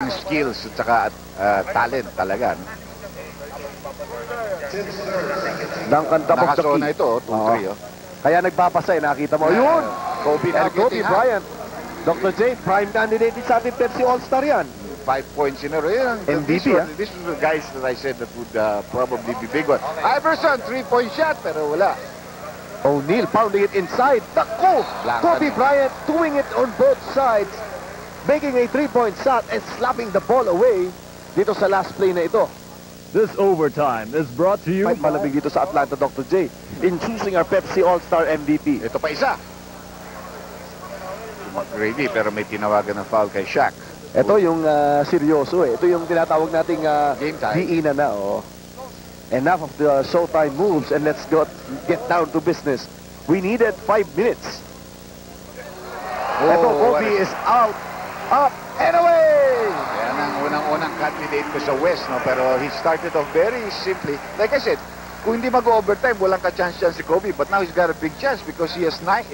skills at saka talent talaga. No? Duncan top of the Nakasona key. ito, 2-3. Oh. Kaya nagpapasa nakita mo. Yun! Kobe And Kobe getting hot. Bryant. Dr. J, prime candidate din sa ating Pepsi All-Star yan. 5 points in a row. MVP, This was the guys that I said that would probably be big one. Iverson, 3-point shot, pero wala. O'Neal pounding it inside. Naku! Kobe Bryant doing it on both sides. Making a 3-point shot and slapping the ball away dito sa last play na ito. This overtime is brought to you Fight malamig dito sa Atlanta, Dr. J, in choosing our Pepsi All-Star MVP. Ito pa isa. McGrady, pero may tinawagan ng foul kay Shaq. Ito yung seryoso eh. Ito yung tinatawag nating Game time. diinan na. Oh. Enough of the showtime moves and let's get down to business. We needed 5 minutes. Ito, Kobe is out, up, and away! Yan ang unang-unang candidate ko sa West, no? Pero he started off very simply. Like I said, kung hindi mag-overtime, walang ka-chance yan si Kobe. But now he's got a big chance because he has 7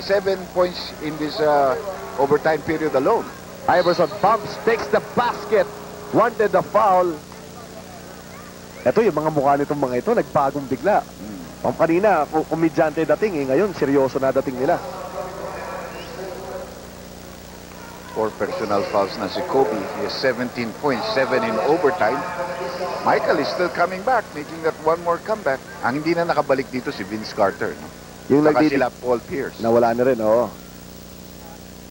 points in this overtime period alone. Iverson bumps, takes the basket, wanted the foul. Ito yung mga mukha nitong mga ito, nagbagong bigla. Kanina, komedyante dating eh, ngayon seryoso na dating nila. 4 personal fouls na si Kobe. He has 17 points, 7 in overtime. Michael is still coming back, making that one more comeback. Ang hindi na nakabalik dito si Vince Carter. No? Yung Saka sila Paul Pierce. nawala na rin, oo.